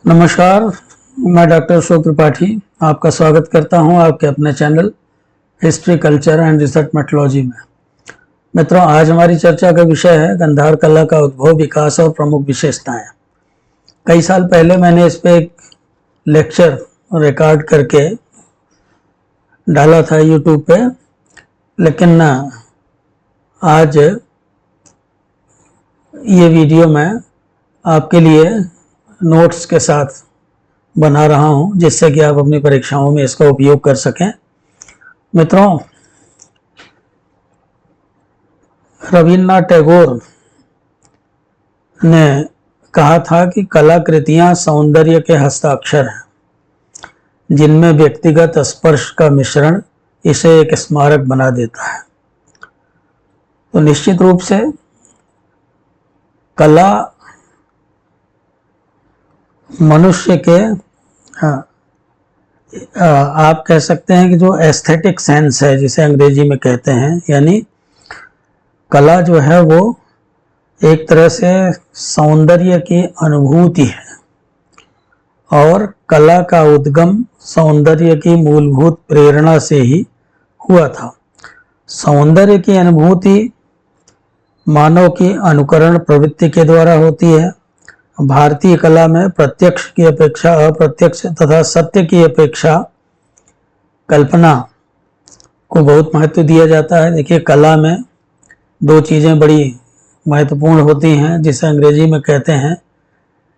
नमस्कार। मैं डॉक्टर अशोक त्रिपाठी आपका स्वागत करता हूं आपके अपने channel history culture and research methodology में। मित्रों, आज हमारी चर्चा का विषय है गंधार कला का उद्भव, विकास और प्रमुख विशेषताएं। कई साल पहले मैंने इस पे एक लेक्चर रिकॉर्ड करके डाला था यूट्यूब पे, लेकिन आज ये वीडियो मैं आपके लिए नोट्स के साथ बना रहा हूं, जिससे कि आप अपनी परीक्षाओं में इसका उपयोग कर सकें। मित्रों, रविन्द्रनाथ टैगोर ने कहा था कि कलाकृतियां सौंदर्य के हस्ताक्षर हैं, जिनमें व्यक्तिगत स्पर्श का मिश्रण इसे एक स्मारक बना देता है। तो निश्चित रूप से कला मनुष्य के आप कह सकते हैं कि जो एस्थेटिक सेंस है, जिसे अंग्रेजी में कहते हैं, यानी कला जो है वो एक तरह से सौंदर्य की अनुभूति है और कला का उद्गम सौंदर्य की मूलभूत प्रेरणा से ही हुआ था। सौंदर्य की अनुभूति मानव की अनुकरण प्रवृत्ति के द्वारा होती है। भारतीय कला में प्रत्यक्ष की अपेक्षा अप्रत्यक्ष तथा सत्य की अपेक्षा कल्पना को बहुत महत्व दिया जाता है। देखिए, कला में दो चीज़ें बड़ी महत्वपूर्ण होती हैं, जिसे अंग्रेजी में कहते हैं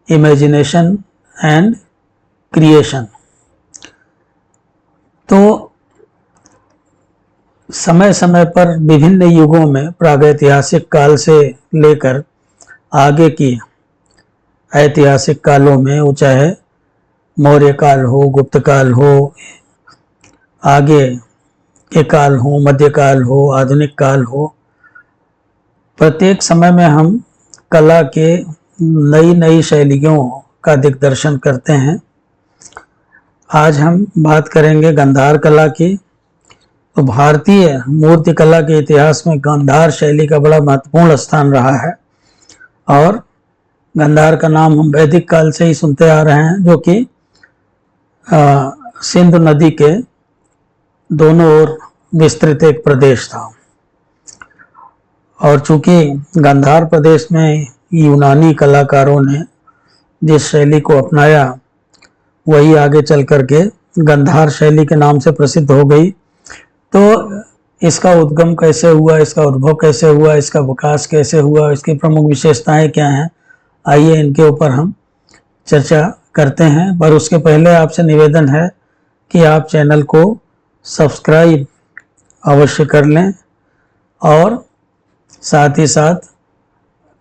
इमेजिनेशन एंड क्रिएशन। तो समय समय पर विभिन्न युगों में, प्रागैतिहासिक काल से लेकर आगे की ऐतिहासिक कालों में, वो चाहे मौर्य काल हो, गुप्त काल हो, आगे के काल हो, मध्यकाल हो, आधुनिक काल हो, प्रत्येक समय में हम कला के नई नई शैलियों का दिग्दर्शन करते हैं। आज हम बात करेंगे गंधार कला की। तो भारतीय मूर्ति कला के इतिहास में गंधार शैली का बड़ा महत्वपूर्ण स्थान रहा है और गंधार का नाम हम वैदिक काल से ही सुनते आ रहे हैं, जो कि सिंधु नदी के दोनों ओर विस्तृत एक प्रदेश था। और चूंकि गंधार प्रदेश में यूनानी कलाकारों ने जिस शैली को अपनाया, वही आगे चल करके गंधार शैली के नाम से प्रसिद्ध हो गई। तो इसका उद्गम कैसे हुआ, इसका उद्भव कैसे हुआ, इसका विकास कैसे हुआ, इसकी प्रमुख विशेषताएं क्या हैं, आइए इनके ऊपर हम चर्चा करते हैं। पर उसके पहले आपसे निवेदन है कि आप चैनल को सब्सक्राइब अवश्य कर लें और साथ ही साथ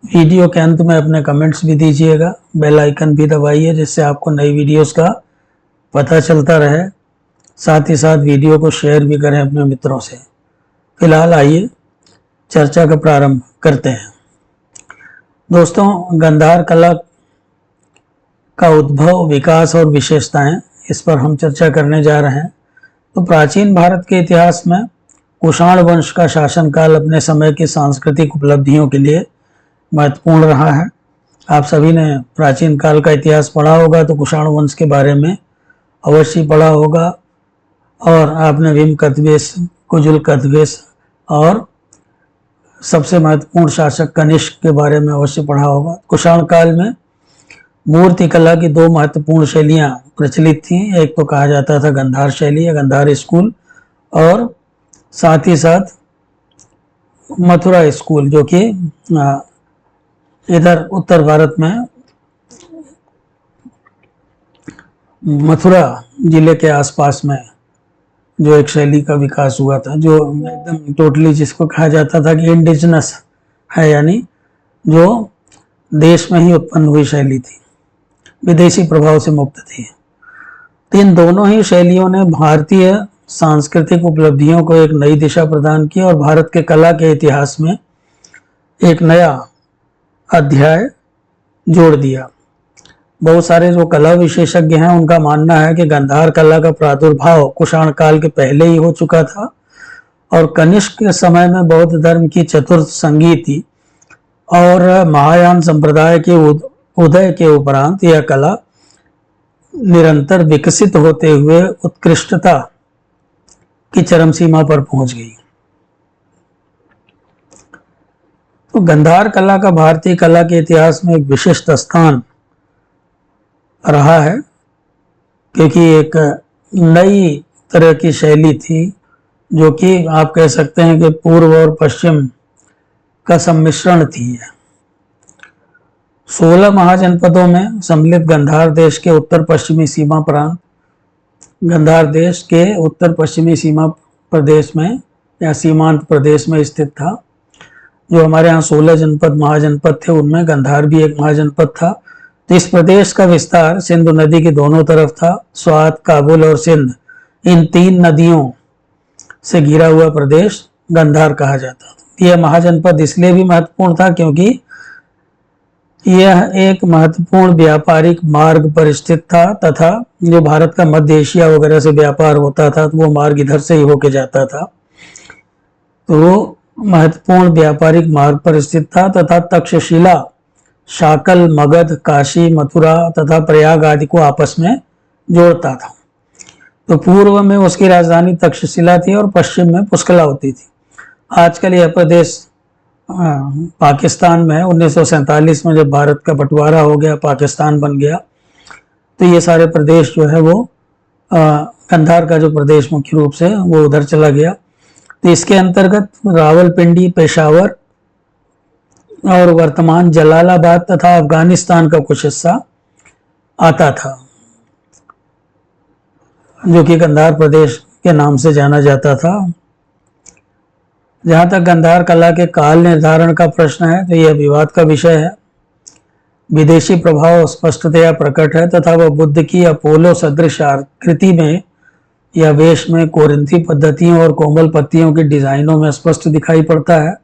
वीडियो के अंत में अपने कमेंट्स भी दीजिएगा। बेल आइकन भी दबाइए, जिससे आपको नई वीडियोस का पता चलता रहे। साथ ही साथ वीडियो को शेयर भी करें अपने मित्रों से। फिलहाल आइए चर्चा का प्रारंभ करते हैं। दोस्तों, गंधार कला का उद्भव, विकास और विशेषताएं, इस पर हम चर्चा करने जा रहे हैं। तो प्राचीन भारत के इतिहास में कुषाण वंश का शासनकाल अपने समय की सांस्कृतिक उपलब्धियों के लिए महत्वपूर्ण रहा है। आप सभी ने प्राचीन काल का इतिहास पढ़ा होगा, तो कुषाण वंश के बारे में अवश्य पढ़ा होगा और आपने भीम कथवेश, कुजुल कथवेश और सबसे महत्वपूर्ण शासक कनिष्क के बारे में अवश्य पढ़ा होगा। कुषाण काल में मूर्ति कला की दो महत्वपूर्ण शैलियां प्रचलित थीं। एक तो कहा जाता था गंधार शैली या गंधार स्कूल, और साथ ही साथ मथुरा स्कूल, जो कि इधर उत्तर भारत में मथुरा जिले के आसपास में जो एक शैली का विकास हुआ था, जो एकदम टोटली जिसको कहा जाता था कि इंडिजिनस है, यानी जो देश में ही उत्पन्न हुई शैली थी, विदेशी प्रभाव से मुक्त थी। तो इन दोनों ही शैलियों ने भारतीय सांस्कृतिक उपलब्धियों को एक नई दिशा प्रदान की और भारत के कला के इतिहास में एक नया अध्याय जोड़ दिया। बहुत सारे जो कला विशेषज्ञ हैं, उनका मानना है कि गंधार कला का प्रादुर्भाव कुषाण काल के पहले ही हो चुका था और कनिष्क के समय में बौद्ध धर्म की चतुर्थ संगीति और महायान संप्रदाय के उदय के उपरांत यह कला निरंतर विकसित होते हुए उत्कृष्टता की चरम सीमा पर पहुंच गई। तो गंधार कला का भारतीय कला के इतिहास में एक विशिष्ट स्थान रहा है, क्योंकि एक नई तरह की शैली थी, जो कि आप कह सकते हैं कि पूर्व और पश्चिम का सम्मिश्रण थी। 16 महाजनपदों में सम्मिलित गंधार देश के उत्तर पश्चिमी सीमा प्रांत, गंधार देश के उत्तर पश्चिमी सीमा प्रदेश में या सीमांत प्रदेश में स्थित था। जो हमारे यहाँ 16 जनपद महाजनपद थे, उनमें गंधार भी एक महाजनपद था। तो इस प्रदेश का विस्तार सिंधु नदी के दोनों तरफ था। स्वात, काबुल और सिंध, इन 3 नदियों से घिरा हुआ प्रदेश गंधार कहा जाता था। यह महाजनपद इसलिए भी महत्वपूर्ण था क्योंकि यह एक महत्वपूर्ण व्यापारिक मार्ग पर स्थित था, तथा जो भारत का मध्य एशिया वगैरह से व्यापार होता था तो वो मार्ग इधर से ही होके जाता था। तो वो महत्वपूर्ण व्यापारिक मार्ग पर स्थित था तथा तक्षशिला शाकल, मगध, काशी, मथुरा तथा प्रयाग आदि को आपस में जोड़ता था। तो पूर्व में उसकी राजधानी तक्षशिला थी और पश्चिम में पुष्कलावती थी। आजकल यह प्रदेश पाकिस्तान में है। 1947 में जब भारत का बंटवारा हो गया, पाकिस्तान बन गया, तो ये सारे प्रदेश जो है वो गंधार का जो प्रदेश मुख्य रूप से वो उधर चला गया। तो इसके अंतर्गत रावलपिंडी, पेशावर और वर्तमान जलालाबाद तथा अफगानिस्तान का कुछ हिस्सा आता था, जो कि गंधार प्रदेश के नाम से जाना जाता था। जहाँ तक गंधार कला के काल निर्धारण का प्रश्न है तो यह विवाद का विषय है। विदेशी प्रभाव स्पष्टतया प्रकट है तथा वह बुद्ध की अपोलो सदृश आकृति में या वेश में, कोरिंथी पद्धतियों और कोमल पत्तियों की डिजाइनों में स्पष्ट दिखाई पड़ता है।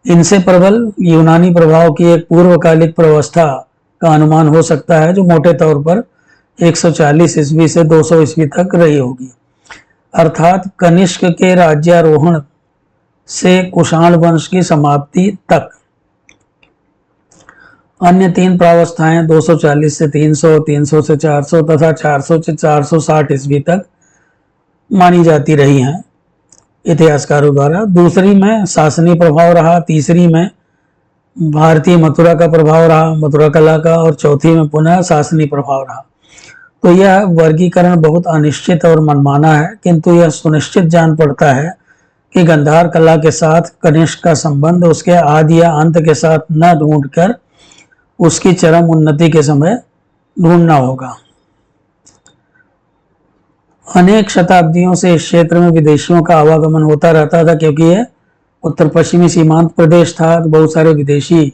इनसे प्रबल यूनानी प्रभाव की एक पूर्वकालिक प्रवस्था का अनुमान हो सकता है, जो मोटे तौर पर 140 ईस्वी से 200 ईस्वी तक रही होगी, अर्थात कनिष्क के राज्यारोहण से कुषाण वंश की समाप्ति तक। अन्य 3 प्रावस्थाएं 240 से 300, 300 से 400 तथा 400 से 460 ईस्वी तक मानी जाती रही हैं इतिहासकारों द्वारा। दूसरी में शासनी प्रभाव रहा, तीसरी में भारतीय मथुरा का प्रभाव रहा, मथुरा कला का, और चौथी में पुनः शासनी प्रभाव रहा। तो यह वर्गीकरण बहुत अनिश्चित और मनमाना है, किंतु यह सुनिश्चित जान पड़ता है कि गंधार कला के साथ कनिष्क का संबंध उसके आदि या अंत के साथ न ढूंढकर उसकी चरम उन्नति के समय ढूंढना होगा। अनेक शताब्दियों से इस क्षेत्र में विदेशियों का आवागमन होता रहता था, क्योंकि यह उत्तर पश्चिमी सीमांत प्रदेश था। तो बहुत सारे विदेशी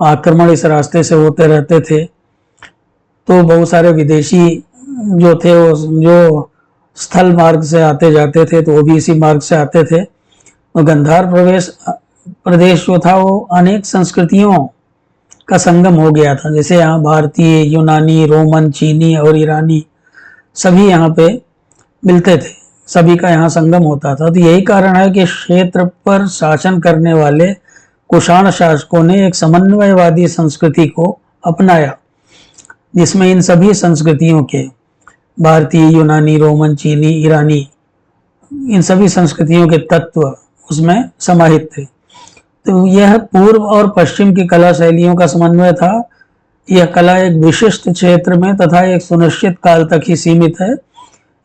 आक्रमण इस रास्ते से होते रहते थे। तो बहुत सारे विदेशी जो थे वो जो स्थल मार्ग से आते जाते थे, तो वो भी इसी मार्ग से आते थे। तो गंधार प्रदेश जो था वो अनेक संस्कृतियों का संगम हो गया था। जैसे यहाँ भारतीय, यूनानी, रोमन, चीनी और ईरानी सभी यहाँ पे मिलते थे, सभी का यहाँ संगम होता था। तो यही कारण है कि क्षेत्र पर शासन करने वाले कुषाण शासकों ने एक समन्वयवादी संस्कृति को अपनाया, जिसमें इन सभी संस्कृतियों के भारतीय, यूनानी, रोमन, चीनी, ईरानी, इन सभी संस्कृतियों के तत्व उसमें समाहित थे। तो यह पूर्व और पश्चिम की कला शैलियों का समन्वय था। यह कला एक विशिष्ट क्षेत्र में तथा एक सुनिश्चित काल तक ही सीमित है।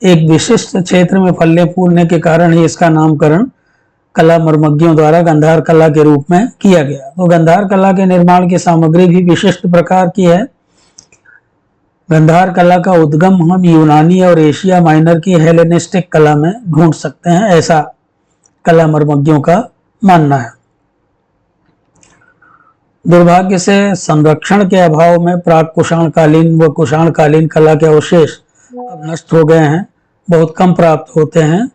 एक विशिष्ट क्षेत्र में फलने फूलने के कारण ही इसका नामकरण कला मर्मज्ञों द्वारा गंधार कला के रूप में किया गया। तो गंधार कला के निर्माण की सामग्री भी विशिष्ट प्रकार की है। गंधार कला का उद्गम हम यूनानी और एशिया माइनर की हेलेनिस्टिक कला में ढूंढ सकते हैं, ऐसा कला मर्मज्ञों का मानना है। दुर्भाग्य से संरक्षण के अभाव में प्राक कुषाणकालीन व कुषाणकालीन कला के अवशेष अब नष्ट हो गए हैं, बहुत कम प्राप्त होते हैं।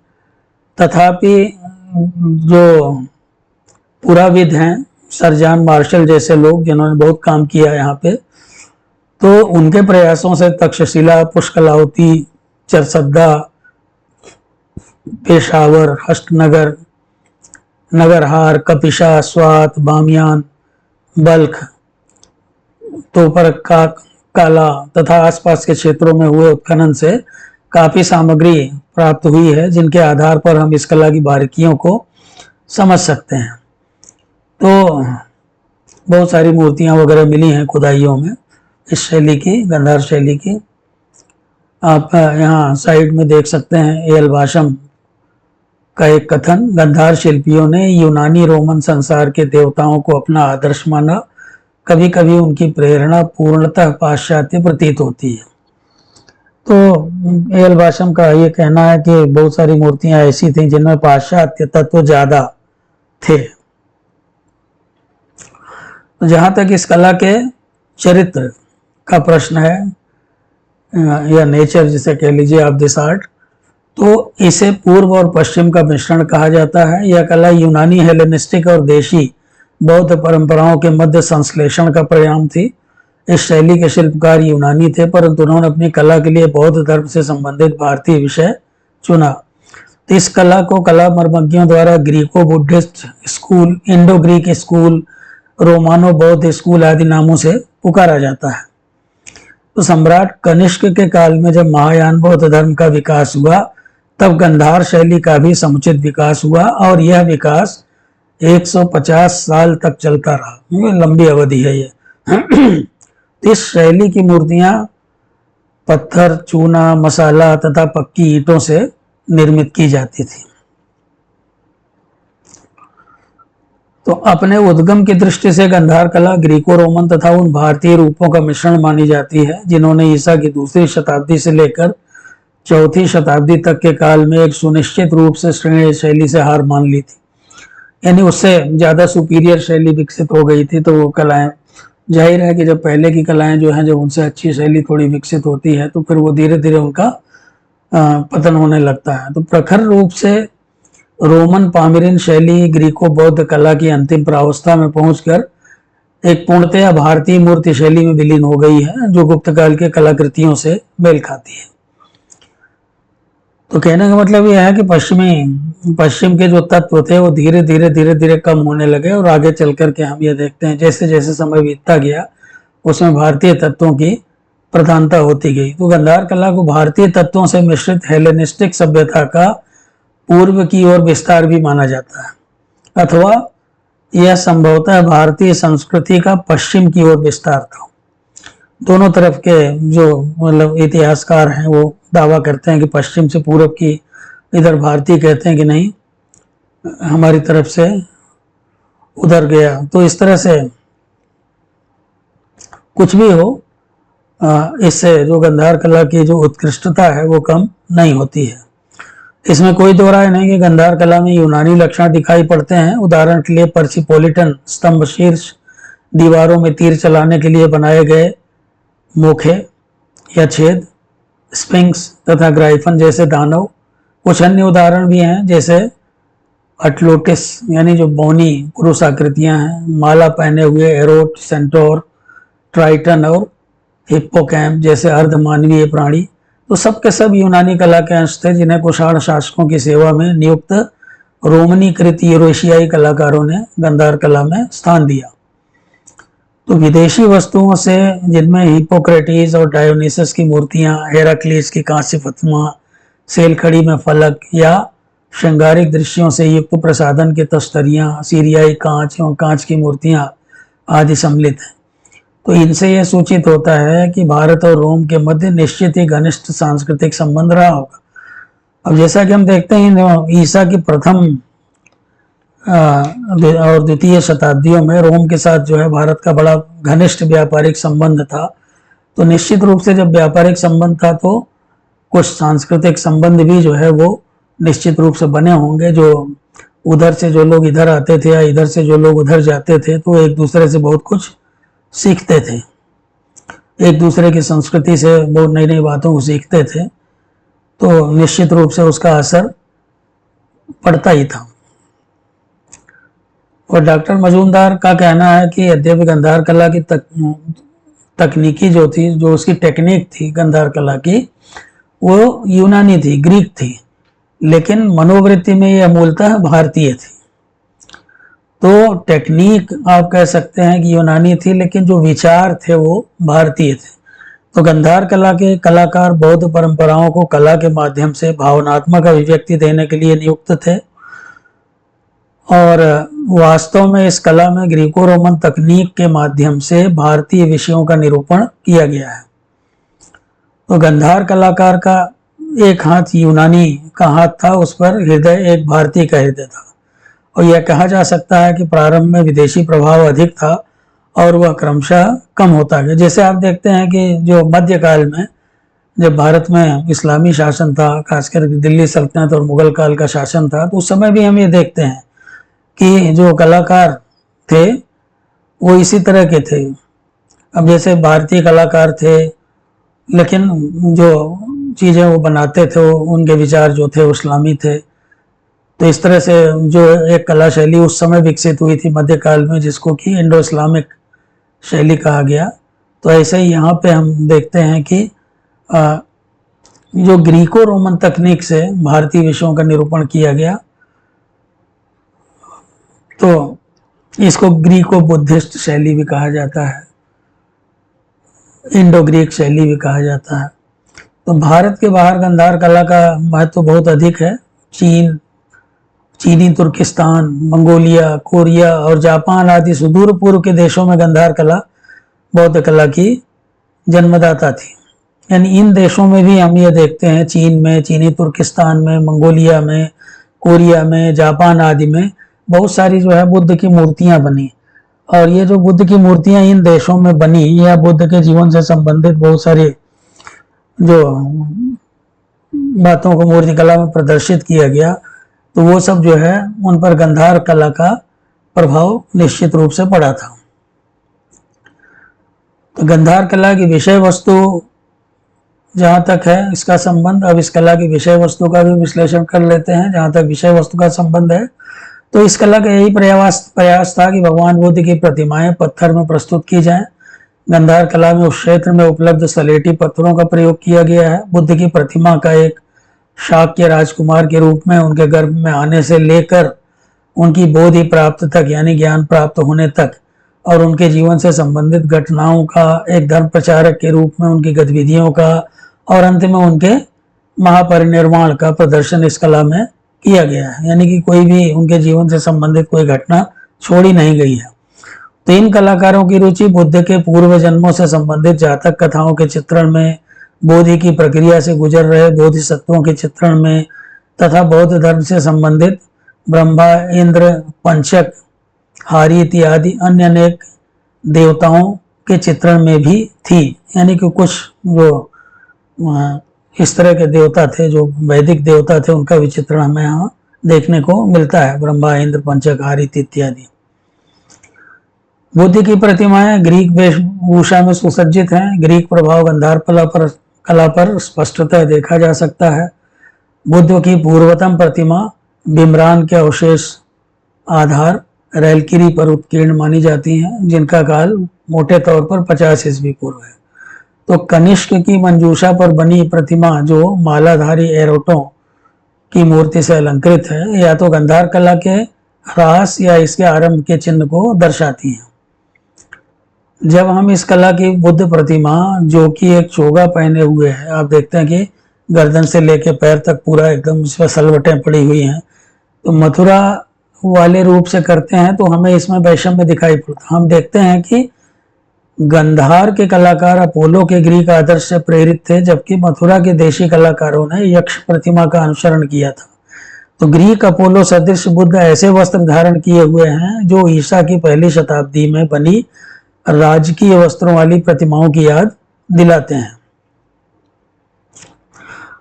तथापि जो पुराविद हैं, सर जॉन मार्शल जैसे लोग जिन्होंने बहुत काम किया यहाँ पे, तो उनके प्रयासों से तक्षशिला, पुष्कलावती, चरसद्दा, पेशावर, हष्टनगर, नगरहार, कपिशा, स्वात, बामियान, बल्ख, तोपरका, काला तथा आसपास के क्षेत्रों में हुए उत्खनन से काफी सामग्री प्राप्त हुई है, जिनके आधार पर हम इस कला की बारीकियों को समझ सकते हैं। तो बहुत सारी मूर्तियां वगैरह मिली हैं खुदाइयों में इस शैली की, गंधार शैली की। आप यहाँ साइड में देख सकते हैं एल वाशम का एक कथन, गंधार शिल्पियों ने यूनानी रोमन संसार के देवताओं को अपना आदर्श माना, कभी कभी उनकी प्रेरणा पूर्णतः पाश्चात्य प्रतीत होती है। तो एल वाशम का ये कहना है कि बहुत सारी मूर्तियां ऐसी थीं जिनमें पाश्चात्य तत्व ज्यादा थे। तो जहां तक इस कला के चरित्र का प्रश्न है, या नेचर जिसे कह लीजिए ऑफ दिस आर्ट, तो इसे पूर्व और पश्चिम का मिश्रण कहा जाता है। यह कला यूनानी, हेलेनिस्टिक और देशी बौद्ध परंपराओं के मध्य संश्लेषण का परिणाम थी। इस शैली के शिल्पकार यूनानी थे, परंतु उन्होंने अपनी कला के लिए बौद्ध धर्म से संबंधित भारतीय विषय चुना। तो इस कला को कला मर्मज्ञों द्वारा Greco Buddhist school, Indo Greek school, Romano बौद्ध स्कूल आदि नामों से पुकारा जाता है। तो सम्राट कनिष्क के काल में जब महायान बौद्ध धर्म का विकास हुआ, तब गंधार शैली का भी समुचित विकास हुआ और यह विकास 150 साल तक चलता रहा। लंबी अवधि है ये। इस शैली की मूर्तियां पत्थर, चूना, मसाला तथा पक्की ईंटों से निर्मित की जाती थी। तो अपने उद्गम की दृष्टि से गंधार कला ग्रीको रोमन तथा उन भारतीय रूपों का मिश्रण मानी जाती है जिन्होंने ईसा की दूसरी शताब्दी से लेकर चौथी शताब्दी तक के काल में एक सुनिश्चित रूप से श्रेणी शैली से हार मान ली थी। यानी उससे ज्यादा सुपीरियर शैली विकसित हो गई थी। तो वो कलाएं, जाहिर है कि जब पहले की कलाएं जो हैं, जब उनसे अच्छी शैली थोड़ी विकसित होती है तो फिर वो धीरे धीरे उनका पतन होने लगता है। तो प्रखर रूप से रोमन पामिरिन शैली ग्रीको बौद्ध कला की अंतिम प्रावस्था में पहुंचकर एक पूर्णतया भारतीय मूर्ति शैली में विलीन हो गई है, जो गुप्त काल के कलाकृतियों से मेल खाती है। तो कहने का मतलब यह है कि पश्चिम के जो तत्व थे वो धीरे धीरे कम होने लगे और आगे चल करके हम ये देखते हैं जैसे जैसे समय बीतता गया उसमें भारतीय तत्वों की प्रधानता होती गई। तो गंधार कला को भारतीय तत्वों से मिश्रित हेलेनिस्टिक सभ्यता का पूर्व की ओर विस्तार भी माना जाता है, अथवा यह संभवतः भारतीय संस्कृति का पश्चिम की ओर विस्तार था। दोनों तरफ के जो मतलब इतिहासकार हैं वो दावा करते हैं कि पश्चिम से पूर्व की, इधर भारतीय कहते हैं कि नहीं हमारी तरफ से उधर गया। तो इस तरह से कुछ भी हो, इससे जो गंधार कला की जो उत्कृष्टता है वो कम नहीं होती है। इसमें कोई दो राय नहीं कि गंधार कला में यूनानी लक्षण दिखाई पड़ते हैं। उदाहरण के लिए पर्सिपोलिटन स्तंभ शीर्ष दीवारों में तीर चलाने के लिए बनाए गए मोखे या छेद, स्पिंक्स तथा ग्राइफन जैसे दानव। कुछ अन्य उदाहरण भी हैं जैसे अटलोटिस यानी जो बौनी पुरुष आकृतियां हैं, माला पहने हुए एरोट, सेंटोर, ट्राइटन और हिप्पोकैम्प जैसे अर्धमानवीय प्राणी। तो सब के सब यूनानी कला के अंश थे जिन्हें कुषाण शासकों की सेवा में नियुक्त रोमनीकृत यूरेशियाई कलाकारों ने गंधार कला में स्थान दिया। तो विदेशी वस्तुओं से, जिनमें हिप्पोक्रेटिस और डायोनिसस की मूर्तियां, हेराक्लीस की कांस्य प्रतिमा, सेलखड़ी में फलक या श्रृंगारिक दृश्यों से युक्त प्रसाधन के तस्तरियां, सीरियाई कांच एवं कांच की मूर्तियां आदि सम्मिलित हैं। तो इनसे यह सूचित होता है कि भारत और रोम के मध्य निश्चित ही घनिष्ठ सांस्कृतिक संबंध रहा होगा। अब जैसा कि हम देखते हैं ईसा की प्रथम और द्वितीय शताब्दियों में रोम के साथ जो है भारत का बड़ा घनिष्ठ व्यापारिक संबंध था। तो निश्चित रूप से जब व्यापारिक संबंध था तो कुछ सांस्कृतिक संबंध भी जो है वो निश्चित रूप से बने होंगे। जो उधर से जो लोग इधर आते थे या इधर से जो लोग उधर जाते थे तो एक दूसरे से बहुत कुछ सीखते थे, एक दूसरे की संस्कृति से बहुत नई नई बातों को सीखते थे। तो निश्चित रूप से उसका असर पड़ता ही था। और डॉक्टर मजूमदार का कहना है कि यद्यपि गंधार कला की तकनीकी जो थी, जो उसकी टेक्निक थी गंधार कला की, वो यूनानी थी, ग्रीक थी, लेकिन मनोवृत्ति में यह मूलतः भारतीय थी। तो टेक्निक आप कह सकते हैं कि यूनानी थी, लेकिन जो विचार थे वो भारतीय थे। तो गंधार कला के कलाकार बौद्ध परंपराओं को कला के माध्यम से भावनात्मक अभिव्यक्ति देने के लिए नियुक्त थे और वास्तव में इस कला में ग्रीको रोमन तकनीक के माध्यम से भारतीय विषयों का निरूपण किया गया है। तो गंधार कलाकार का एक हाथ यूनानी का हाथ था, उस पर हृदय एक भारतीय का हृदय था और यह कहा जा सकता है कि प्रारंभ में विदेशी प्रभाव अधिक था और वह क्रमशः कम होता गया। जैसे आप देखते हैं कि जो मध्यकाल में जब भारत में इस्लामी शासन था, खासकर दिल्ली सल्तनत और मुगल काल का शासन था, तो उस समय भी हम ये देखते हैं कि जो कलाकार थे वो इसी तरह के थे। अब जैसे भारतीय कलाकार थे, लेकिन जो चीज़ें वो बनाते थे उनके विचार जो थे इस्लामी थे। तो इस तरह से जो एक कला शैली उस समय विकसित हुई थी मध्यकाल में, जिसको कि इंडो इस्लामिक शैली कहा गया। तो ऐसे ही यहाँ पे हम देखते हैं कि जो ग्रीको रोमन तकनीक से भारतीय विषयों का निरूपण किया गया, तो इसको ग्रीको बुद्धिस्ट शैली भी कहा जाता है, इंडो ग्रीक शैली भी कहा जाता है। तो भारत के बाहर गंधार कला का महत्व बहुत अधिक है। चीनी तुर्किस्तान, मंगोलिया, कोरिया और जापान आदि सुदूर पूर्व के देशों में गंधार कला बौद्ध कला की जन्मदाता थी। यानी इन देशों में भी हम ये देखते हैं, चीन में, चीनी तुर्किस्तान में, मंगोलिया में, कोरिया में, जापान आदि में बहुत सारी जो है बुद्ध की मूर्तियां बनी। और ये जो बुद्ध की मूर्तियां इन देशों में बनी या बुद्ध के जीवन से संबंधित बहुत सारी जो बातों को मूर्ति कला में प्रदर्शित किया गया, तो वो सब जो है उन पर गंधार कला का प्रभाव निश्चित रूप से पड़ा था। तो गंधार कला की विषय वस्तु जहाँ तक है इसका संबंध, अब इस कला की विषय वस्तु का भी विश्लेषण कर लेते हैं। जहाँ तक विषय वस्तु का संबंध है, तो इस कला का यही प्रयास था कि भगवान बुद्ध की प्रतिमाएं पत्थर में प्रस्तुत की जाएं। गंधार कला में उस क्षेत्र में उपलब्ध सलेटी पत्थरों का प्रयोग किया गया है। बुद्ध की प्रतिमा का एक शाक्य राजकुमार के रूप में उनके गर्भ में आने से लेकर उनकी बोधि प्राप्त तक, यानी ज्ञान प्राप्त होने तक, और उनके जीवन से संबंधित घटनाओं का, एक धर्म प्रचारक के रूप में उनकी गतिविधियों का, और अंत में उनके महापरिनिर्वाण का प्रदर्शन इस कला में किया गया है। यानी कि कोई भी उनके जीवन से संबंधित कोई घटना छोड़ी नहीं गई है। तो इन कलाकारों की रुचि बुद्ध के पूर्व जन्मों से संबंधित जातक कथाओं के चित्रण में, बोधि की प्रक्रिया से गुजर रहे बोधिसत्वों के चित्रण में, तथा बौद्ध धर्म से संबंधित ब्रह्मा, इंद्र, पंचक, हारी इत्यादि अन्य अनेक देवताओं के चित्रण में भी थी। यानी कि कुछ जो इस तरह के देवता थे, जो वैदिक देवता थे, उनका भी चित्रण हमें यहाँ देखने को मिलता है, ब्रह्मा, इंद्र, पंचक, हारित इत्यादि। बुद्ध की प्रतिमाएं ग्रीक वेशभूषा में सुसज्जित हैं। ग्रीक प्रभाव गंधार कला पर स्पष्टतः देखा जा सकता है। बुद्ध की पूर्वतम प्रतिमा बिमरान के अवशेष आधार रैलकिरी पर उत्कीर्ण मानी जाती हैं, जिनका काल मोटे तौर पर 50 ईस्वी पूर्व है। तो कनिष्क की मंजूषा पर बनी प्रतिमा, जो मालाधारी एरोटों की मूर्ति से अलंकृत है, या तो गंधार कला के ह्रास या इसके आरंभ के चिन्ह को दर्शाती है। जब हम इस कला की बुद्ध प्रतिमा, जो कि एक चोगा पहने हुए है, आप देखते हैं कि गर्दन से लेकर पैर तक पूरा एकदम इस पर सलवटें पड़ी हुई हैं, तो मथुरा वाले रूप से करते हैं, तो हमें इसमें वैषम्य दिखाई पड़ता। हम देखते हैं कि गंधार के कलाकार अपोलो के ग्रीक आदर्श से प्रेरित थे, जबकि मथुरा के देशी कलाकारों ने यक्ष प्रतिमा का अनुसरण किया था। तो ग्रीक अपोलो सदृश बुद्ध ऐसे वस्त्र धारण किए हुए हैं जो ईसा की पहली शताब्दी में बनी राजकीय वस्त्रों वाली प्रतिमाओं की याद दिलाते हैं।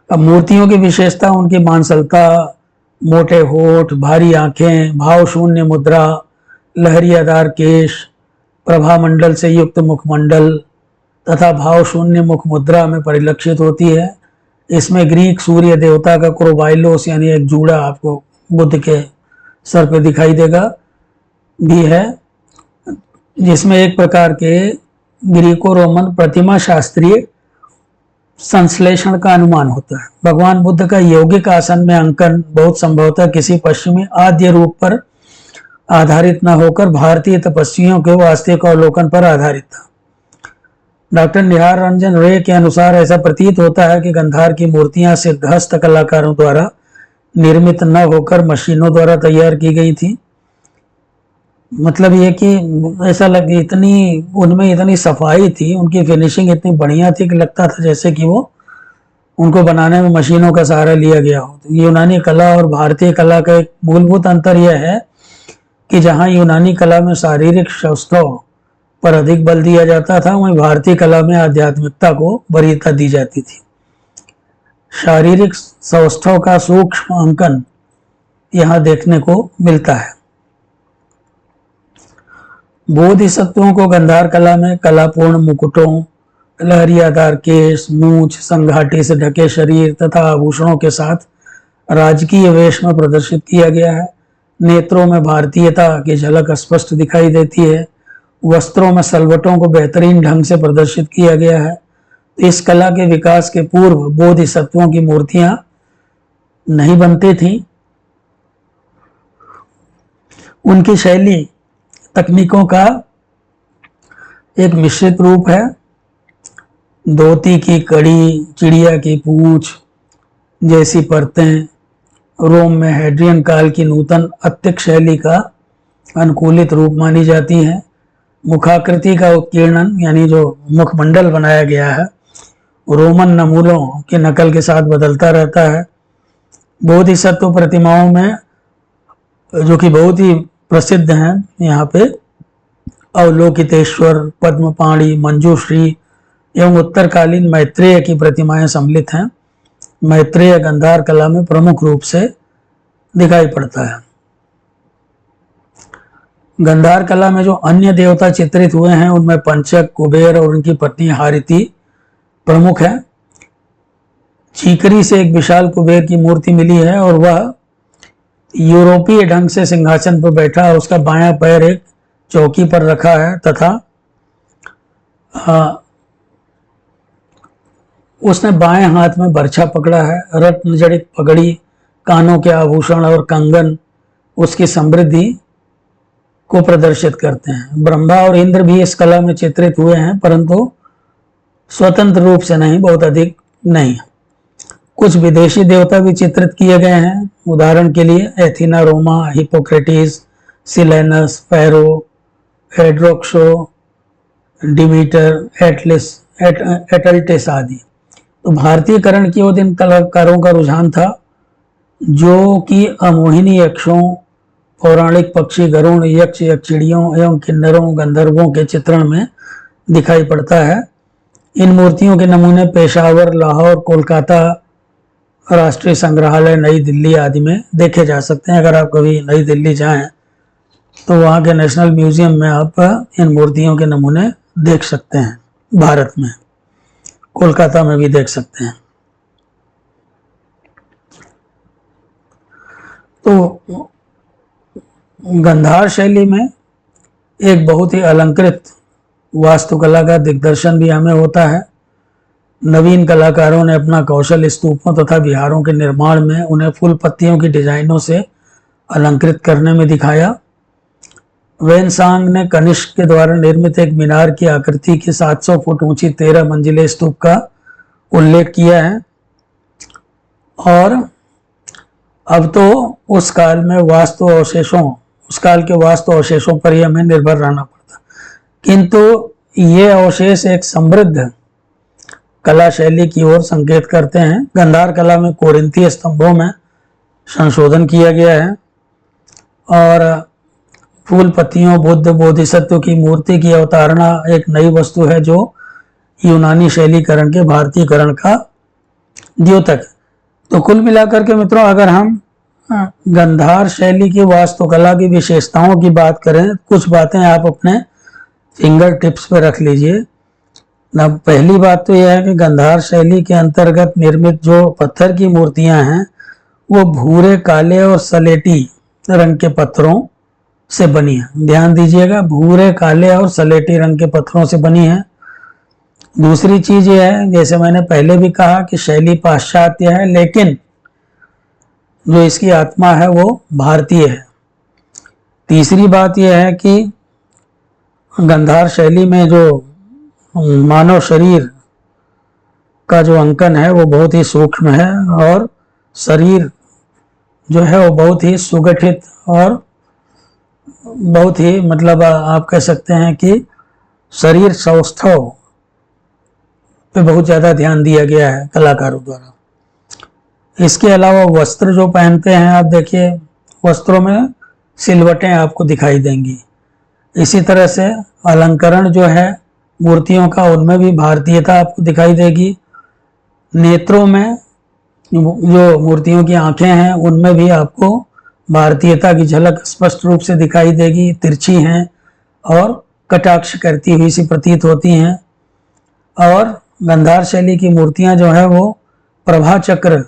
अब मूर्तियों की विशेषता उनकी मांसलता, मोटे होठ, भारी आंखें, भाव शून्य मुद्रा, लहरियादार केश, प्रभा मंडल से युक्त मुखमंडल तथा भाव शून्य मुख मुद्रा में परिलक्षित होती है। इसमें ग्रीक सूर्य देवता का क्रोबाइलोस यानी एक जूड़ा आपको बुद्ध के सर पे दिखाई देगा भी है, जिसमें एक प्रकार के ग्रीको रोमन प्रतिमा शास्त्रीय संश्लेषण का अनुमान होता है। भगवान बुद्ध का यौगिक आसन में अंकन बहुत संभवतः किसी पश्चिमी आद्य रूप पर आधारित न होकर भारतीय तपस्वियों के वास्तविक अवलोकन पर आधारित था। डॉक्टर निहार रंजन रे के अनुसार ऐसा प्रतीत होता है कि गंधार की मूर्तियां सिद्धहस्त कलाकारों द्वारा निर्मित न होकर मशीनों द्वारा तैयार की गई थी। मतलब ये कि ऐसा लगे इतनी उनमें इतनी सफाई थी, उनकी फिनिशिंग इतनी बढ़िया थी कि लगता था जैसे कि वो उनको बनाने में मशीनों का सहारा लिया गया हो। तो यूनानी कला और भारतीय कला का एक मूलभूत अंतर यह है कि जहां यूनानी कला में शारीरिक सौष्ठव पर अधिक बल दिया जाता था, वहीं भारतीय कला में आध्यात्मिकता को वरीयता दी जाती थी। शारीरिक सौष्ठव का सूक्ष्म अंकन यहाँ देखने को मिलता है। बोधिसत्वों को गंधार कला में कलापूर्ण मुकुटों, लहरियादार केस, मूछ, संघाटी से ढके शरीर तथा आभूषणों के साथ राजकीय वेश में प्रदर्शित किया गया है। नेत्रों में भारतीयता की झलक स्पष्ट दिखाई देती है। वस्त्रों में सलवटों को बेहतरीन ढंग से प्रदर्शित किया गया है। इस कला के विकास के पूर्व बोधिसत्वों की मूर्तियां नहीं बनती थी। उनकी शैली तकनीकों का एक मिश्रित रूप है। धोती की कड़ी, चिड़िया की पूंछ जैसी परतें, रोम में हेड्रियन काल की नूतन अत्यक शैली का अनुकूलित रूप मानी जाती हैं। मुखाकृति का उत्कीर्णन यानी जो मुखमंडल बनाया गया है, रोमन नमूनों की नकल के साथ बदलता रहता है। बोधिसत्व प्रतिमाओं में जो कि बहुत ही प्रसिद्ध हैं यहाँ पे अवलोकितेश्वर, पद्मपाणि, मंजूश्री एवं उत्तरकालीन मैत्रेय की प्रतिमाएं सम्मिलित हैं। मैत्रेय गंधार कला में प्रमुख रूप से दिखाई पड़ता है। गंधार कला में जो अन्य देवता चित्रित हुए हैं उनमें पंचक, कुबेर और उनकी पत्नी हारिति प्रमुख है। चीकरी से एक विशाल कुबेर की मूर्ति मिली है और वह यूरोपीय ढंग से सिंहासन पर बैठा और उसका बायां पैर एक चौकी पर रखा है तथा उसने बाएं हाथ में बर्छा पकड़ा है। रत्न जड़ित पगड़ी, कानों के आभूषण और कंगन उसकी समृद्धि को प्रदर्शित करते हैं। ब्रह्मा और इंद्र भी इस कला में चित्रित हुए हैं, परंतु स्वतंत्र रूप से नहीं, बहुत अधिक नहीं। कुछ विदेशी देवता भी चित्रित किए गए हैं। उदाहरण के लिए एथीना, रोमा, हिपोक्रेटिस, सिलेनस, फेरो, हेड्रोक्सो, डिमीटर, एटल्टिस आदि। तो भारतीयकरण की ओर इन कलाकारों का रुझान था, जो कि अमोहिनी यक्षों, पौराणिक पक्षी गरुण, यक्ष, यक्षिणियों एवं किन्नरों, गंधर्वों के चित्रण में दिखाई पड़ता है। इन मूर्तियों के नमूने पेशावर, लाहौर, कोलकाता राष्ट्रीय संग्रहालय, नई दिल्ली आदि में देखे जा सकते हैं। अगर आप कभी नई दिल्ली जाएं तो वहाँ के नेशनल म्यूजियम में आप इन मूर्तियों के नमूने देख सकते हैं। भारत में कोलकाता में भी देख सकते हैं। तो गंधार शैली में एक बहुत ही अलंकृत वास्तुकला का दिग्दर्शन भी हमें होता है। नवीन कलाकारों ने अपना कौशल स्तूपों तथा विहारों के निर्माण में उन्हें फूल पत्तियों की डिजाइनों से अलंकृत करने में दिखाया। वेनसांग ने कनिष्क के द्वारा निर्मित एक मीनार की आकृति की 700 फुट ऊंची 13 मंजिले स्तूप का उल्लेख किया है। और अब तो उस काल के वास्तु अवशेषों पर ही हमें निर्भर रहना पड़ता, किंतु ये अवशेष एक समृद्ध कला शैली की ओर संकेत करते हैं। गंधार कला में कोरिंथीय स्तंभों में संशोधन किया गया है और फूल पत्तियों, बुद्ध, बोधिसत्व की मूर्ति की अवतारणा एक नई वस्तु है जो यूनानी शैलीकरण के भारतीयकरण का द्योतक। तो कुल मिलाकर के मित्रों, अगर हम गंधार शैली की वास्तुकला की विशेषताओं की बात करें, कुछ बातें आप अपने फिंगर टिप्स पे रख लीजिए ना। पहली बात तो यह है कि गंधार शैली के अंतर्गत निर्मित जो पत्थर की मूर्तियां हैं वो भूरे, काले और सलेटी रंग के पत्थरों से बनी है। ध्यान दीजिएगा, भूरे, काले और सलेटी रंग के पत्थरों से बनी है। दूसरी चीज यह है, जैसे मैंने पहले भी कहा कि शैली पाश्चात्य है, लेकिन जो इसकी आत्मा है वो भारतीय है। तीसरी बात यह है कि गंधार शैली में जो मानव शरीर का जो अंकन है वो बहुत ही सूक्ष्म है और शरीर जो है वो बहुत ही सुगठित और बहुत ही मतलब आप कह सकते हैं कि शरीर सौष्ठव पे बहुत ज़्यादा ध्यान दिया गया है कलाकारों द्वारा। इसके अलावा वस्त्र जो पहनते हैं आप देखिए, वस्त्रों में सिलवटें आपको दिखाई देंगी। इसी तरह से अलंकरण जो है मूर्तियों का, उनमें भी भारतीयता आपको दिखाई देगी। नेत्रों में जो मूर्तियों की आंखें हैं उनमें भी आपको भारतीयता की झलक स्पष्ट रूप से दिखाई देगी। तिरछी हैं और कटाक्ष करती हुई सी प्रतीत होती हैं। और गंधार शैली की मूर्तियां जो है वो प्रभा चक्र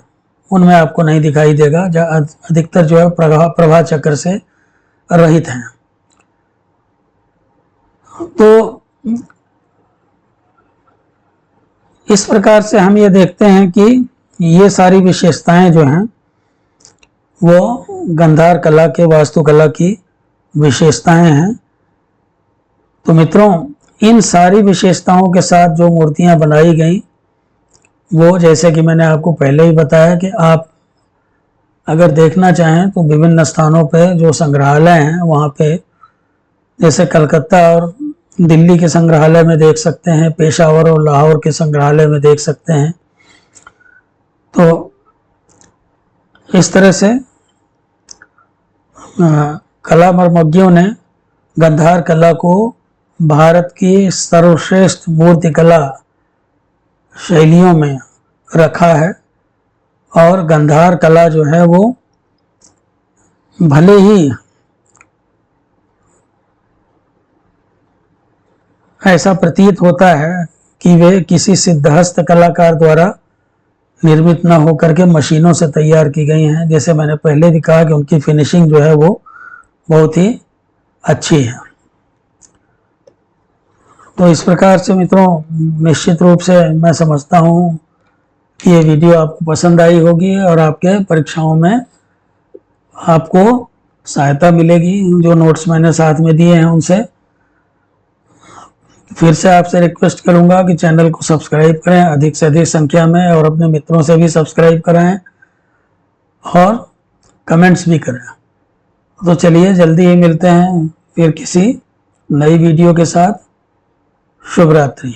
उनमें आपको नहीं दिखाई देगा, अधिकतर जो है प्रभा चक्र से रहित हैं। तो इस प्रकार से हम ये देखते हैं कि ये सारी विशेषताएं जो हैं वो गंधार कला के वास्तुकला की विशेषताएं हैं। तो मित्रों, इन सारी विशेषताओं के साथ जो मूर्तियां बनाई गई वो, जैसे कि मैंने आपको पहले ही बताया कि आप अगर देखना चाहें तो विभिन्न स्थानों पे जो संग्रहालय हैं वहाँ पे, जैसे कलकत्ता और दिल्ली के संग्रहालय में देख सकते हैं, पेशावर और लाहौर के संग्रहालय में देख सकते हैं। तो इस तरह से कला मर्मज्ञों ने गंधार कला को भारत की सर्वश्रेष्ठ मूर्तिकला शैलियों में रखा है। और गंधार कला जो है वो भले ही ऐसा प्रतीत होता है कि वे किसी सिद्धहस्त कलाकार द्वारा निर्मित न होकर के मशीनों से तैयार की गई हैं, जैसे मैंने पहले भी कहा कि उनकी फिनिशिंग जो है वो बहुत ही अच्छी है। तो इस प्रकार से मित्रों, निश्चित रूप से मैं समझता हूँ कि ये वीडियो आपको पसंद आई होगी और आपके परीक्षाओं में आपको सहायता मिलेगी। जो नोट्स मैंने साथ में दिए हैं उनसे फिर से आपसे रिक्वेस्ट करूंगा कि चैनल को सब्सक्राइब करें अधिक से अधिक संख्या में, और अपने मित्रों से भी सब्सक्राइब कराएं और कमेंट्स भी करें। तो चलिए जल्दी ही मिलते हैं फिर किसी नई वीडियो के साथ। शुभ रात्रि।